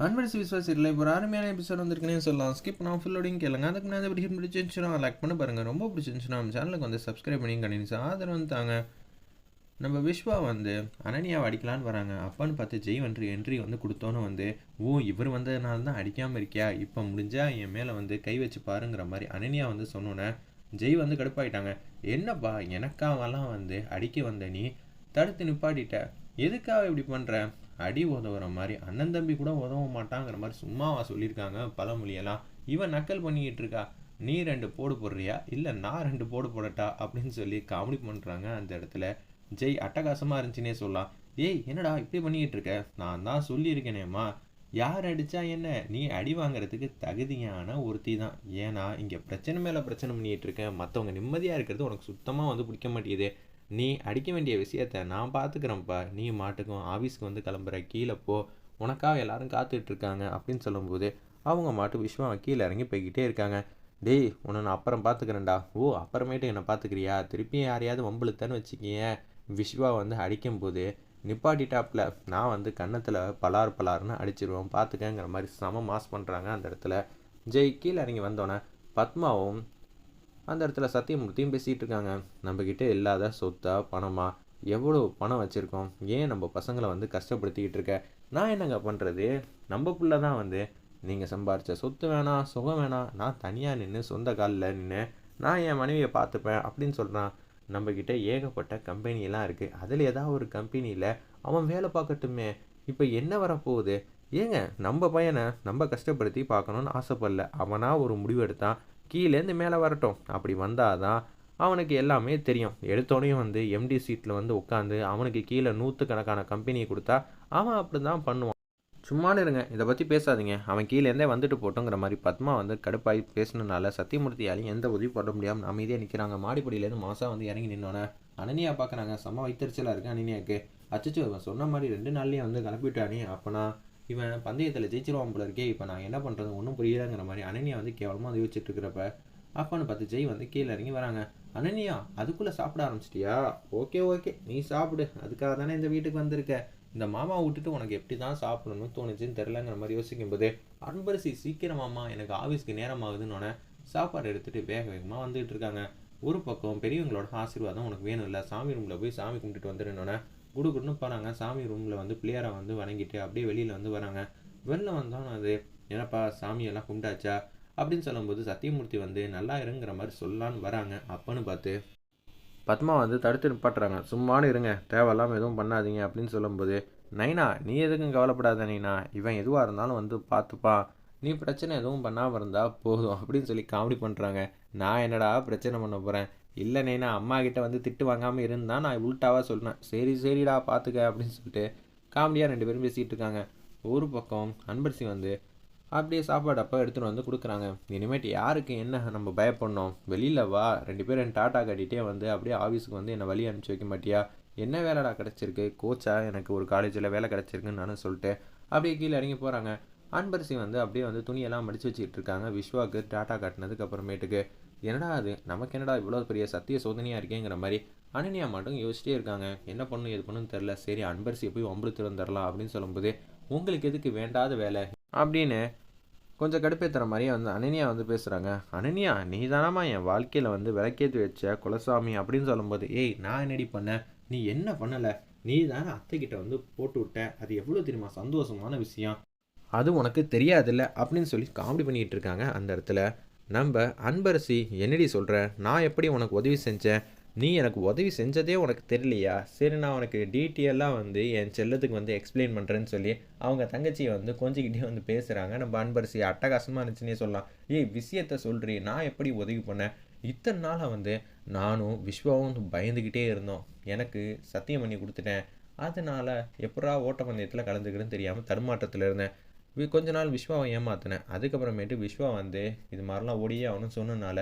அன்பரசு விஸ்வாஸ் இல்லை இப்போ ஒரு அருமையான எபிசோட் வந்திருக்குன்னே சொல்லலாம். ஸ்கிப் நான் ஃபுல்லோடையும் கேளுங்க. அதுக்கு நான் பிடிச்சிருந்துச்சுன்னா லைக் பண்ணி பாருங்கள். ரொம்ப பிடிச்சிருந்துச்சுன்னா நம்ம சேனலுக்கு வந்து சப்ஸ்கிரைப் பண்ணி கண்டினியூஸ் ஆதரவு வந்து தாங்க. நம்ம விஸ்வா வந்து அனன்யாவை அடிக்கலான்னு வராங்க. அப்பான்னு பார்த்து ஜெய் வந்து என்ட்ரி வந்து கொடுத்தோன்னு வந்து இவர் வந்ததுனால தான் அடிக்காமல் இருக்கியா, இப்போ முடிஞ்சா என் மேலே வந்து கை வச்சு பாருங்கிற மாதிரி அனன்யா வந்து சொன்னோன்னே ஜெய் வந்து கடுப்பாயிட்டாங்க. என்னப்பா எனக்காவெல்லாம் வந்து அடிக்க வந்த நீ தடுத்து நிப்பாட்டிட்ட, எதுக்காக இப்படி பண்ணுற, அடி உதவுற மாதிரி அண்ணன் தம்பி கூட உதவ மாட்டாங்கிற மாதிரி சும்மாவா சொல்லியிருக்காங்க பழமொழியெல்லாம். இவன் நக்கல் பண்ணிக்கிட்டு இருக்கா. நீ 2 போடு போடுறியா இல்லை நான் 2 போடு போடட்டா அப்படின்னு சொல்லி காமெடி பண்ணுறாங்க அந்த இடத்துல. ஜெய் அட்டகாசமாக இருந்துச்சுன்னே சொல்லலாம். ஏய் என்னடா இப்படி பண்ணிக்கிட்டு இருக்க, நான் தான் சொல்லியிருக்கேனேம்மா, யார் அடித்தா என்ன, நீ அடி வாங்குறதுக்கு தகுதியான ஒருத்தி தான். ஏன்னா இங்கே பிரச்சனை மேலே பிரச்சனை பண்ணிகிட்டு இருக்கேன், மற்றவங்க நிம்மதியாக இருக்கிறது உனக்கு சுத்தமாக வந்து பிடிக்க மாட்டேங்குது. நீ அடிக்க வேண்டிய விஷயத்த நான் பார்த்துக்கிறேன்ப்பா, நீ மாட்டுக்கும் ஆஃபீஸ்க்கு வந்து கிளம்புற, கீழே போ, உனக்காக எல்லாரும் காத்துட்ருக்காங்க அப்படின்னு சொல்லும்போது அவங்க மாட்டு விஸ்வா கீழே இறங்கி போய்கிட்டே இருக்காங்க. டேய் உன்னை நான் அப்புறம் பார்த்துக்கிறேன்டா. அப்புறமேட்டு என்னை பார்த்துக்கிறியா, திருப்பி யாரையாவது வம்புழுத்தன்னு வச்சுக்கிங்க. விஸ்வா வந்து அடிக்கும்போது நிப்பாட்டிட்டாப்புல நான் வந்து கன்னத்தில் பலார் பலார்னு அடிச்சிருவேன் பார்த்துக்கங்கிற மாதிரி செம மாஸ் பண்ணுறாங்க அந்த இடத்துல. ஜெய் கீழே இறங்கி வந்தோன்னே பத்மாவும் அந்த இடத்துல சத்தியமூர்த்தியும் பேசிகிட்டு இருக்காங்க. நம்மக்கிட்ட இல்லாத சொத்தா பணமா, எவ்வளோ பணம் வச்சுருக்கோம், ஏன் நம்ம பசங்களை வந்து கஷ்டப்படுத்திக்கிட்டு இருக்க, நான் என்னங்க பண்ணுறது, நம்ம பிள்ளை தான் வந்து, நீங்கள் சம்பாரித்த சொத்து வேணாம் சுகம் வேணாம், நான் தனியாக நின்று சொந்த காலில் நின்று நான் என் மனைவியை பார்த்துப்பேன் அப்படின்னு சொல்கிறான். நம்மக்கிட்ட ஏகப்பட்ட கம்பெனியெல்லாம் இருக்குது, அதில் ஏதாவது ஒரு கம்பெனியில் அவன் வேலை பார்க்கட்டுமே, இப்போ என்ன வரப்போகுது, ஏங்க நம்ம பையனை நம்ம கஷ்டப்படுத்தி பார்க்கணுன்னு ஆசைப்படல, அவனாக ஒரு முடிவு எடுத்தான், கீழேருந்து மேலே வரட்டும், அப்படி வந்தால் தான் அவனுக்கு எல்லாமே தெரியும். எடுத்தோடனையும் வந்து எம்டி சீட்டில் வந்து உட்காந்து அவனுக்கு கீழே நூற்றுக்கணக்கான கம்பெனியை கொடுத்தா அவன் அப்படி தான் பண்ணுவான். சும்மானு இருங்க, இதை பற்றி பேசாதீங்க, அவன் கீழேருந்தே வந்துட்டு போட்டோங்கிற மாதிரி பத்மா வந்து கடுப்பாகி பேசினனால சத்தியமூர்த்தியாலையும் எந்த உதவி பண்ண முடியாமல் அமைதியாக நிற்கிறாங்க. மாடிப்படியிலேருந்து மாதம் வந்து இறங்கி நின்னோன்னே அனன்யா பார்க்குறாங்க. செம்ம வைத்தறிச்சலாக இருக்குது அனன்யாவுக்கு. அச்சச்சோ இவன் சொன்ன மாதிரி 2 நாள்லேயே வந்து கிளப்பிட்டானே, அப்போனா இவன் பந்தயத்தில் ஜெயிச்சிருவான் போல இருக்கே, இப்போ நான் என்ன பண்ணுறது ஒன்றும் புரியலைங்கிற மாதிரி அனன்யா வந்து கேவலமாக வந்து யோசிச்சுட்டு இருக்கிறப்ப அப்பான்னு பார்த்து ஜெய் வந்து கீழே இறங்கி வராங்க. அனன்யா அதுக்குள்ளே சாப்பிட ஆரம்பிச்சிட்டியா, ஓகே ஓகே நீ சாப்பிடு, அதுக்காக தானே இந்த வீட்டுக்கு வந்திருக்க, இந்த மாமா விட்டுட்டு உனக்கு எப்படி தான் சாப்பிடணும்னு தோணுச்சுன்னு தெரிலங்கிற மாதிரி யோசிக்கும்போது அன்பரசி சீக்கிரமாம்மா எனக்கு ஆஃபீஸ்க்கு நேரம் ஆகுதுன்னு சாப்பாடு எடுத்துகிட்டு வேக வேகமாக வந்துகிட்டு இருக்காங்க. ஒரு பக்கம் பெரியவங்களோட ஆசீர்வாதம் உனக்கு வேணும் இல்லை, சாமி ரூமில் போய் சாமி கும்பிட்டுட்டு வந்துடுனோன்னே குடுக்குன்னு போகிறாங்க. சாமி ரூமில் வந்து பிள்ளையாரை வந்து வணங்கிட்டு அப்படியே வெளியில் வந்து வராங்க. வெளில வந்தோன்னு அது என்னப்பா சாமியெல்லாம் கும்பிட்டாச்சா அப்படின்னு சொல்லும்போது சத்தியமூர்த்தி வந்து நல்லா இருங்கிற மாதிரி சொல்லலான்னு வராங்க. அப்பன்னு பார்த்து பத்மா வந்து தடுத்து நிப்பாட்டுறாங்க. சும்மானு இருங்க, தேவையில்லாமல் எதுவும் பண்ணாதீங்க அப்படின்னு சொல்லும்போது நைனா நீ எதுக்கும் கவலைப்படாத நைனா, இவன் எதுவாக இருந்தாலும் வந்து பார்த்துப்பான், நீ பிரச்சனை எதுவும் பண்ணாமல் இருந்தால் போதும் அப்படின்னு சொல்லி காமெடி பண்ணுறாங்க. நான் என்னடா பிரச்சனை பண்ண போகிறேன், இல்லை நைனா அம்மா கிட்ட வந்து திட்டு வாங்காமல் இருந்தால் நான் உள்டாவாக சொல்கிறேன், சரி சரிடா பார்த்துக்க அப்படின்னு சொல்லிட்டு காமெடியாக 2 பேரும் பேசிகிட்டு இருக்காங்க. ஒரு பக்கம் அன்பரசி வந்து அப்படியே சாப்பாடு அப்போ எடுத்துகிட்டு வந்து கொடுக்குறாங்க. இனிமேட்டு யாருக்கு என்ன நம்ம பயப்படணும், வெளியில் வா, 2 பேரும் டாட்டா கட்டிகிட்டே வந்து அப்படியே ஆஃபீஸுக்கு வந்து என்னை வழி அனுப்பிச்சி வைக்க மாட்டியா, என்ன வேலைடா கிடச்சிருக்கு, கோச்சா எனக்கு ஒரு காலேஜில் வேலை கிடச்சிருக்குன்னு நானும் சொல்லிட்டு அப்படியே கீழே இறங்கி போகிறாங்க. அன்பரசி வந்து அப்படியே வந்து துணியெல்லாம் மடித்து வச்சுக்கிட்டு இருக்காங்க. விஸ்வாவுக்கு டாட்டா காட்டினதுக்கு அப்புறமேட்டுக்கு என்னடா அது நமக்கு என்னடா இவ்வளோ பெரிய சத்திய சோதனையாக இருக்கேங்கிற மாதிரி அனன்யா மட்டும் யோசிச்சிட்டே இருக்காங்க. என்ன பண்ணும் எது பண்ணுன்னு தெரில. சரி அன்பரசியை போய் வம்புழுத்து வந்துடலாம் அப்படின்னு சொல்லும்போது உங்களுக்கு எதுக்கு வேண்டாத வேலை அப்படின்னு கொஞ்சம் கடுப்பேற்றுற மாதிரியே வந்து அனன்யா வந்து பேசுகிறாங்க. அனன்யா நீ தானாமா என் வாழ்க்கையில் வந்து விளக்கேற்றி வச்ச குலசாமி அப்படின்னு சொல்லும்போது நான் என்னடி பண்ணேன், நீ என்ன பண்ணலை, நீ தானே அத்தைக்கிட்ட வந்து போட்டு விட்ட, அது எவ்வளோ தெரியுமா சந்தோஷமான விஷயம், அது உனக்கு தெரியாதில்ல அப்படின்னு சொல்லி காமெடி பண்ணிக்கிட்டு இருக்காங்க அந்த இடத்துல. நம்ம அன்பரசி என்னடி சொல்கிற, நான் எப்படி உனக்கு உதவி செஞ்சேன், நீ எனக்கு உதவி செஞ்சதே உனக்கு தெரியலையா, சரி நான் உனக்கு டீட்டெயிலாக வந்து என் செல்லத்துக்கு வந்து எக்ஸ்பிளைன் பண்ணுறேன்னு சொல்லி அவங்க தங்கச்சியை வந்து கொஞ்சிக்கிட்டே வந்து பேசுகிறாங்க. நம்ம அன்பரசி அட்டகாசமாக இருந்துச்சுன்னே சொல்லலாம். விஷயத்த சொல்கிறீ, நான் எப்படி உதவி பண்ணேன், இத்தனை நாளாக வந்து நானும் விஸ்வாவும் பயந்துக்கிட்டே இருந்தோம், எனக்கு சத்தியம் பண்ணி கொடுத்துட்டேன், அதனால் எப்படா ஓட்டப்பந்தயத்தில் கலந்துக்கிறேன்னு தெரியாமல் தடுமாற்றத்தில் இருந்தேன், கொஞ்ச நாள் விஸ்வாவை ஏமாத்தினேன், அதுக்கப்புறமேட்டு விஸ்வா வந்து இது மாதிரிலாம் ஓடியே ஆகணும்னு சொன்னனால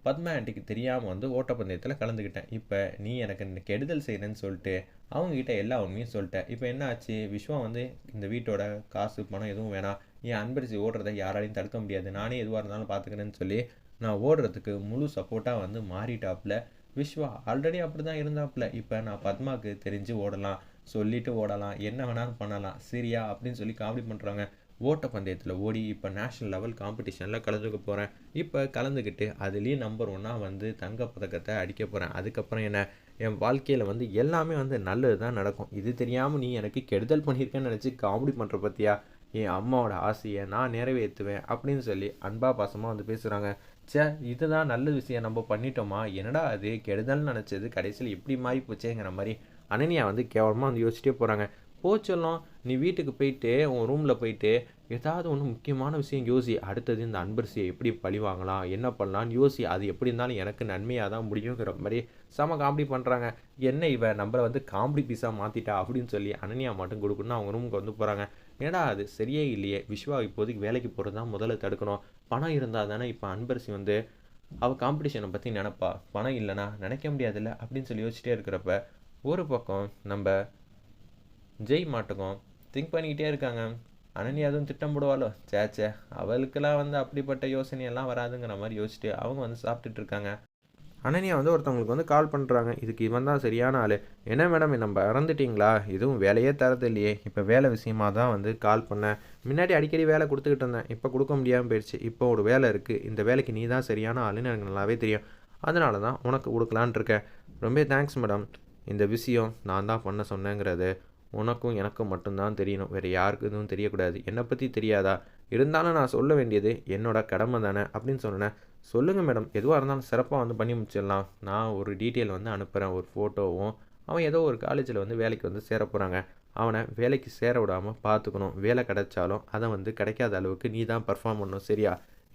பத்மா ஆண்டிக்கு தெரியாமல் வந்து ஓட்டப்பந்தயத்தில் கலந்துக்கிட்டேன், இப்போ நீ எனக்கு கெடுதல் செய்கிறேன்னு சொல்லிட்டு அவங்ககிட்ட எல்லா உண்மையும் சொல்லிட்டேன், இப்போ என்ன ஆச்சு, விஸ்வா வந்து இந்த வீட்டோட காசு பணம் எதுவும் வேணாம், என் அன்பரிசி ஓடுறதை யாராலையும் தடுக்க முடியாது, நானே எதுவாக இருந்தாலும் பார்த்துக்கிறேன்னு சொல்லி நான் ஓடுறதுக்கு முழு சப்போர்ட்டாக வந்து மாறிட்டாப்புல. விஸ்வா ஆல்ரெடி அப்படி தான் இருந்தாப்புல, இப்போ நான் பத்மாவுக்கு தெரிஞ்சு ஓடலாம், சொல்லிட்டு ஓடலாம், என்ன வேணாலும் பண்ணலாம் சரியா அப்படின்னு சொல்லி காமெடி பண்ணுறாங்க. ஓட்டப்பந்தயத்தில் ஓடி இப்போ நேஷ்னல் லெவல் காம்படிஷனில் கலந்துக்க போகிறேன். இப்போ கலந்துக்கிட்டு அதுலேயும் நம்பர் 1 வந்து தங்கப் பதக்கத்தை அடிக்க போகிறேன். அதுக்கப்புறம் என்ன, என் வாழ்க்கையில் வந்து எல்லாமே வந்து நல்லது தான் நடக்கும். இது தெரியாமல் நீ எனக்கு கெடுதல் பண்ணியிருக்கேன்னு நினச்சி காமெடி பண்ணுற பற்றியா, என் அம்மாவோட ஆசையை நான் நிறைவேற்றுவேன் அப்படின்னு சொல்லி அன்பா பாசமாக வந்து பேசுகிறாங்க. ச்சே, இதுதான் நல்ல விஷயம் நம்ம பண்ணிட்டோமா, என்னடா அது கெடுதல்னு நினச்சது கடைசியில் இப்படி மாறி போச்சேங்கிற மாதிரி அனன்யா வந்து கேவலமாக வந்து யோசிச்சிட்டே போகிறாங்க. போச்சொல்லும், நீ வீட்டுக்கு போயிட்டு உன் ரூமில் போயிட்டு ஏதாவது ஒன்று முக்கியமான விஷயம் யோசி. அடுத்தது இந்த அன்பரசியை எப்படி பழி வாங்கலாம், என்ன பண்ணலான்னு யோசி. அது எப்படி இருந்தாலும் எனக்கு நன்மையாக தான் முடியுங்கிற மாதிரி செம காமெடி பண்ணுறாங்க. என்ன இவ நம்மளை வந்து காமெடி பீஸாக மாற்றிட்டா அப்படின்னு சொல்லி அனன்யா மட்டும் கொடுக்கணும்னு அவங்க ரூமுக்கு வந்து போகிறாங்க. ஏடா அது சரியே இல்லையே, விஸ்வா இப்போதைக்கு வேலைக்கு போகிறது தான் முதல்ல தடுக்கணும். பணம் இருந்தால் தானே இப்போ அன்பரசி வந்து அவள் காம்படிஷனை பற்றி நினப்பா. பணம் இல்லைனா நினைக்க முடியாதுல்ல அப்படின்னு சொல்லி யோசிச்சிட்டே இருக்கிறப்ப ஒரு பக்கம் நம்ம ஜெய் மாட்டுக்கும் திங்க் பண்ணிக்கிட்டே இருக்காங்க. அனன்யா அதுவும் திட்டம் போடுவாளோ, சேச்சே அவளுக்கெல்லாம் வந்து அப்படிப்பட்ட யோசனையெல்லாம் வராதுங்கிற மாதிரி யோசிச்சுட்டு அவங்க வந்து சாப்பிட்டுட்டு இருக்காங்க. அனன்யா வந்து ஒருத்தவங்களுக்கு வந்து கால் பண்ணுறாங்க. இதுக்கு இவன் தான் சரியான ஆள். என்ன மேடம் நம்ம இறந்துட்டிங்களா, எதுவும் வேலையே தரது இல்லையே. இப்போ வேலை விஷயமாக தான் வந்து கால் பண்ணேன். முன்னாடி அடிக்கடி வேலை கொடுத்துக்கிட்டு இருந்தேன், இப்போ கொடுக்க முடியாமல் போயிடுச்சு. இப்போ ஒரு வேலை இருக்குது, இந்த வேலைக்கு நீ தான் சரியான ஆளுன்னு எனக்கு நல்லாவே தெரியும். அதனால தான் உனக்கு கொடுக்கலான் இருக்கேன். ரொம்ப தேங்க்ஸ் மேடம். இந்த விஷயம் நான் தான் பண்ண சொன்னேங்கிறது உனக்கும் எனக்கும் மட்டும்தான் தெரியணும், வேறு யாருக்கு எதுவும் தெரியக்கூடாது. என்னை பற்றி தெரியாதா, இருந்தாலும் நான் சொல்ல வேண்டியது என்னோட கடமை தானே அப்படின்னு சொன்னேன். சொல்லுங்கள் மேடம், எதுவாக இருந்தாலும் சிறப்பாக வந்து பண்ணி முடிச்சிடலாம். நான் ஒரு டீட்டெயில் வந்து அனுப்புகிறேன், ஒரு ஃபோட்டோவும். அவன் ஏதோ ஒரு காலேஜில் வந்து வேலைக்கு வந்து சேர போகிறாங்க. அவனை வேலைக்கு சேர விடாமல் பார்த்துக்கணும். வேலை கிடைச்சாலும் அதை வந்து கிடைக்காத அளவுக்கு நீ தான் பர்ஃபார்ம் பண்ணணும், சரியா?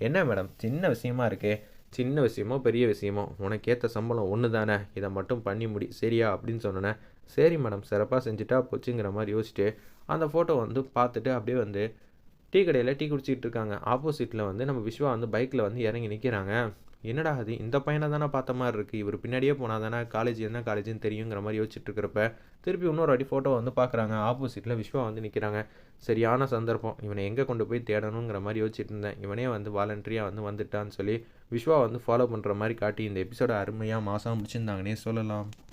என்ன மேடம் சின்ன விஷயமா இருக்கே, சின்ன விஷயமோ பெரிய விஷயமோ உனக்கு ஏற்ற சம்பளம் ஒன்று தானே, இதை மட்டும் பண்ணி முடி சரியா அப்படின்னு சொன்னேன். சரி மேடம், சிறப்பாக செஞ்சுட்டா போச்சுங்கிற மாதிரி யோசிச்சுட்டு அந்த ஃபோட்டோ வந்து பார்த்துட்டு அப்படியே வந்து டீ கடையில் டீ குடிச்சிட்டு இருக்காங்க. ஆப்போசிட்டில் வந்து நம்ம விஸ்வா வந்து பைக்கில் வந்து இறங்கி நிற்கிறாங்க. என்னடா அது இந்த பையனை தானே பார்த்த மாதிரி இருக்குது, இவர் பின்னாடியே போனால் தானே காலேஜ் என்ன காலேஜுன்னு தெரியுங்கிற மாதிரி யோசிச்சுட்டு இருக்கிறப்ப திருப்பி இன்னொரு வாட்டி ஃபோட்டோ வந்து பார்க்குறாங்க. ஆப்போசிட்டில் விஸ்வா வந்து நிற்கிறாங்க. சரியான சந்தர்ப்பம், இவனை எங்கே கொண்டு போய் தேடணுங்கிற மாதிரி யோசிச்சுட்டு இருந்தேன். இவனே வந்து வாலண்டரியாக வந்து வந்துட்டான்னு சொல்லி விஸ்வா வந்து ஃபாலோ பண்ணுற மாதிரி காட்டி இந்த எபிசோட அருமையாக மாதம் முடிச்சிருந்தாங்கன்னே சொல்லலாம்.